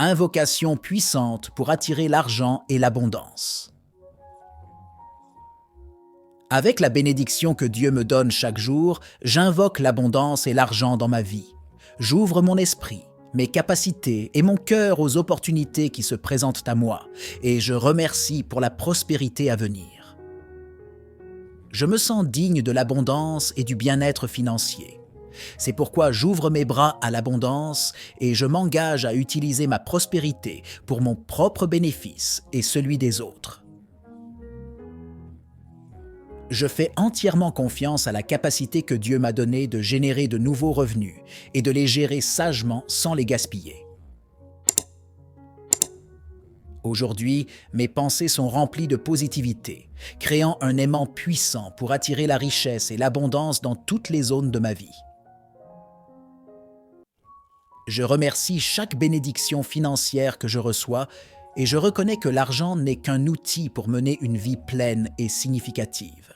Invocation puissante pour attirer l'argent et l'abondance. Avec la bénédiction que Dieu me donne chaque jour, j'invoque l'abondance et l'argent dans ma vie. J'ouvre mon esprit, mes capacités et mon cœur aux opportunités qui se présentent à moi, et je remercie pour la prospérité à venir. Je me sens digne de l'abondance et du bien-être financier. C'est pourquoi j'ouvre mes bras à l'abondance et je m'engage à utiliser ma prospérité pour mon propre bénéfice et celui des autres. Je fais entièrement confiance à la capacité que Dieu m'a donnée de générer de nouveaux revenus et de les gérer sagement sans les gaspiller. Aujourd'hui, mes pensées sont remplies de positivité, créant un aimant puissant pour attirer la richesse et l'abondance dans toutes les zones de ma vie. Je remercie chaque bénédiction financière que je reçois et je reconnais que l'argent n'est qu'un outil pour mener une vie pleine et significative.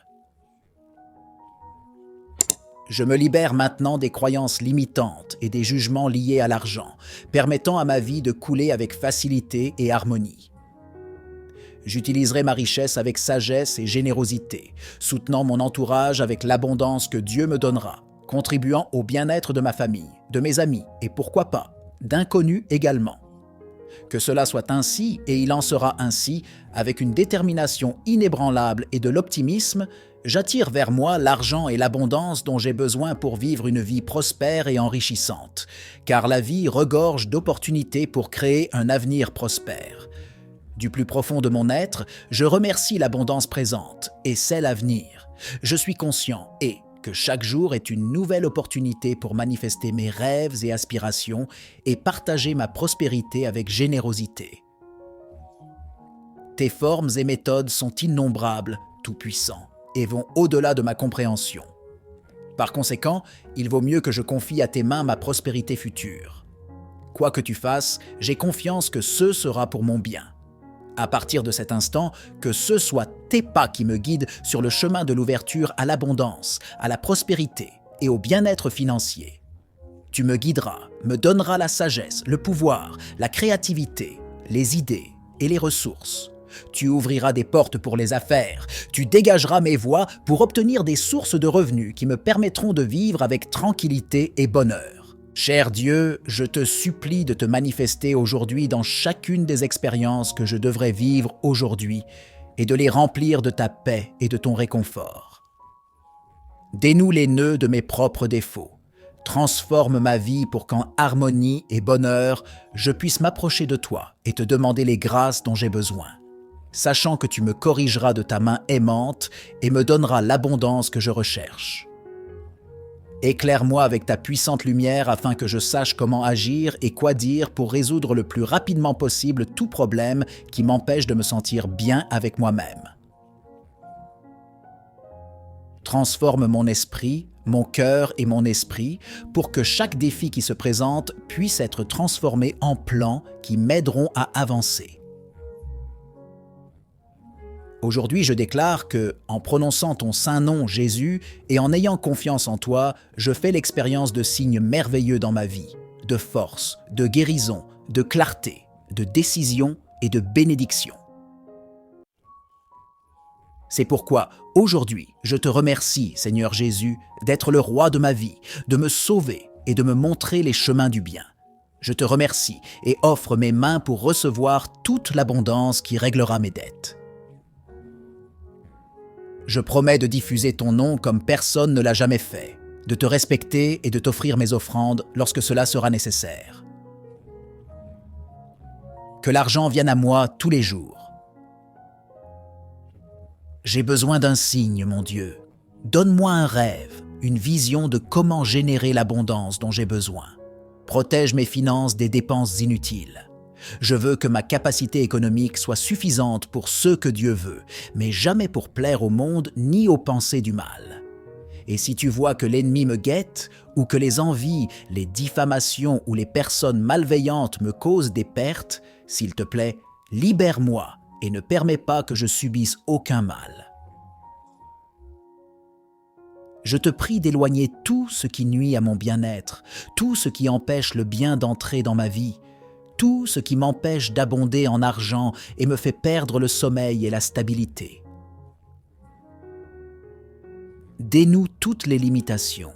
Je me libère maintenant des croyances limitantes et des jugements liés à l'argent, permettant à ma vie de couler avec facilité et harmonie. J'utiliserai ma richesse avec sagesse et générosité, soutenant mon entourage avec l'abondance que Dieu me donnera, contribuant au bien-être de ma famille, de mes amis et pourquoi pas, d'inconnus également. Que cela soit ainsi, et il en sera ainsi, avec une détermination inébranlable et de l'optimisme, j'attire vers moi l'argent et l'abondance dont j'ai besoin pour vivre une vie prospère et enrichissante, car la vie regorge d'opportunités pour créer un avenir prospère. Du plus profond de mon être, je remercie l'abondance présente et celle à venir. Je suis conscient que chaque jour est une nouvelle opportunité pour manifester mes rêves et aspirations et partager ma prospérité avec générosité. Tes formes et méthodes sont innombrables, Tout-Puissant, et vont au-delà de ma compréhension. Par conséquent, il vaut mieux que je confie à tes mains ma prospérité future. Quoi que tu fasses, j'ai confiance que ce sera pour mon bien. À partir de cet instant, que ce soit tes pas qui me guident sur le chemin de l'ouverture à l'abondance, à la prospérité et au bien-être financier. Tu me guideras, me donneras la sagesse, le pouvoir, la créativité, les idées et les ressources. Tu ouvriras des portes pour les affaires, tu dégageras mes voies pour obtenir des sources de revenus qui me permettront de vivre avec tranquillité et bonheur. Cher Dieu, je te supplie de te manifester aujourd'hui dans chacune des expériences que je devrais vivre aujourd'hui et de les remplir de ta paix et de ton réconfort. Dénoue les nœuds de mes propres défauts. Transforme ma vie pour qu'en harmonie et bonheur, je puisse m'approcher de toi et te demander les grâces dont j'ai besoin, sachant que tu me corrigeras de ta main aimante et me donneras l'abondance que je recherche. Éclaire-moi avec ta puissante lumière afin que je sache comment agir et quoi dire pour résoudre le plus rapidement possible tout problème qui m'empêche de me sentir bien avec moi-même. Transforme mon esprit, mon cœur et mon esprit pour que chaque défi qui se présente puisse être transformé en plans qui m'aideront à avancer. Aujourd'hui, je déclare que, en prononçant ton saint nom, Jésus, et en ayant confiance en toi, je fais l'expérience de signes merveilleux dans ma vie, de force, de guérison, de clarté, de décision et de bénédiction. C'est pourquoi, aujourd'hui, je te remercie, Seigneur Jésus, d'être le roi de ma vie, de me sauver et de me montrer les chemins du bien. Je te remercie et offre mes mains pour recevoir toute l'abondance qui réglera mes dettes. Je promets de diffuser ton nom comme personne ne l'a jamais fait, de te respecter et de t'offrir mes offrandes lorsque cela sera nécessaire. Que l'argent vienne à moi tous les jours. J'ai besoin d'un signe, mon Dieu. Donne-moi un rêve, une vision de comment générer l'abondance dont j'ai besoin. Protège mes finances des dépenses inutiles. Je veux que ma capacité économique soit suffisante pour ce que Dieu veut, mais jamais pour plaire au monde ni aux pensées du mal. Et si tu vois que l'ennemi me guette, ou que les envies, les diffamations ou les personnes malveillantes me causent des pertes, s'il te plaît, libère-moi et ne permets pas que je subisse aucun mal. Je te prie d'éloigner tout ce qui nuit à mon bien-être, tout ce qui empêche le bien d'entrer dans ma vie, tout ce qui m'empêche d'abonder en argent et me fait perdre le sommeil et la stabilité. Dénoue toutes les limitations,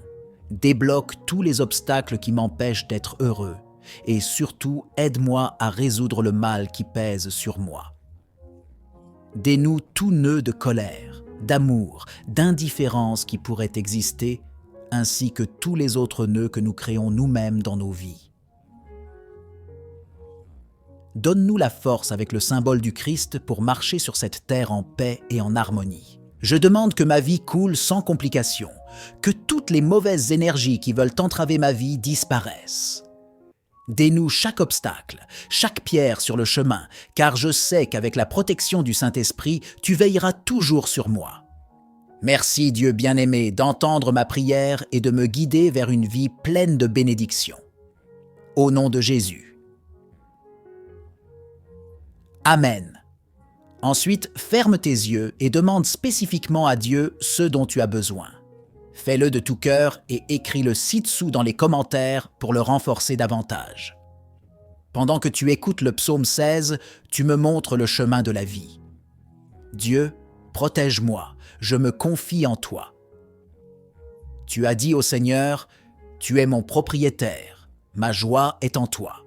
débloque tous les obstacles qui m'empêchent d'être heureux et surtout aide-moi à résoudre le mal qui pèse sur moi. Dénoue tout nœud de colère, d'amour, d'indifférence qui pourrait exister, ainsi que tous les autres nœuds que nous créons nous-mêmes dans nos vies. Donne-nous la force avec le symbole du Christ pour marcher sur cette terre en paix et en harmonie. Je demande que ma vie coule sans complications, que toutes les mauvaises énergies qui veulent entraver ma vie disparaissent. Dénoue chaque obstacle, chaque pierre sur le chemin, car je sais qu'avec la protection du Saint-Esprit, tu veilleras toujours sur moi. Merci Dieu bien-aimé d'entendre ma prière et de me guider vers une vie pleine de bénédictions. Au nom de Jésus. Amen. Ensuite, ferme tes yeux et demande spécifiquement à Dieu ce dont tu as besoin. Fais-le de tout cœur et écris-le ci-dessous dans les commentaires pour le renforcer davantage. Pendant que tu écoutes le psaume 16, tu me montres le chemin de la vie. Dieu, protège-moi, je me confie en toi. Tu as dit au Seigneur, « Tu es mon propriétaire, ma joie est en toi. »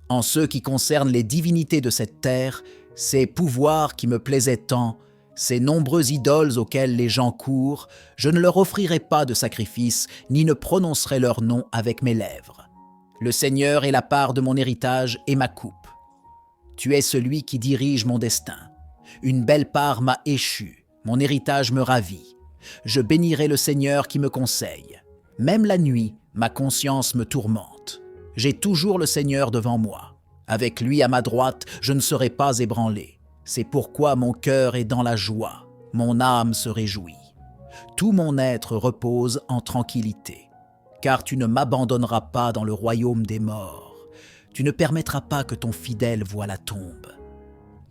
En ce qui concerne les divinités de cette terre, ces pouvoirs qui me plaisaient tant, ces nombreux idoles auxquels les gens courent, je ne leur offrirai pas de sacrifice, ni ne prononcerai leur nom avec mes lèvres. Le Seigneur est la part de mon héritage et ma coupe. Tu es celui qui dirige mon destin. Une belle part m'a échu, mon héritage me ravit. Je bénirai le Seigneur qui me conseille. Même la nuit, ma conscience me tourmente. J'ai toujours le Seigneur devant moi. Avec lui à ma droite, je ne serai pas ébranlé. C'est pourquoi mon cœur est dans la joie, mon âme se réjouit. Tout mon être repose en tranquillité, car tu ne m'abandonneras pas dans le royaume des morts. Tu ne permettras pas que ton fidèle voie la tombe.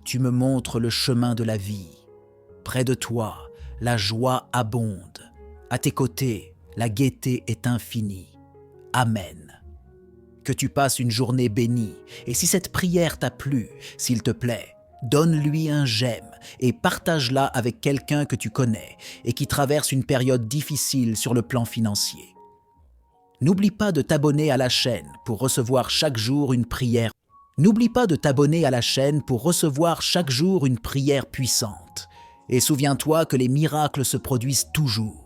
Tu me montres le chemin de la vie. Près de toi, la joie abonde. À tes côtés, la gaieté est infinie. Amen. Que tu passes une journée bénie, et si cette prière t'a plu, s'il te plaît, donne-lui un j'aime et partage-la avec quelqu'un que tu connais et qui traverse une période difficile sur le plan financier. N'oublie pas de t'abonner à la chaîne pour recevoir chaque jour une prière. N'oublie pas de t'abonner à la chaîne pour recevoir chaque jour une prière puissante. Et souviens-toi que les miracles se produisent toujours.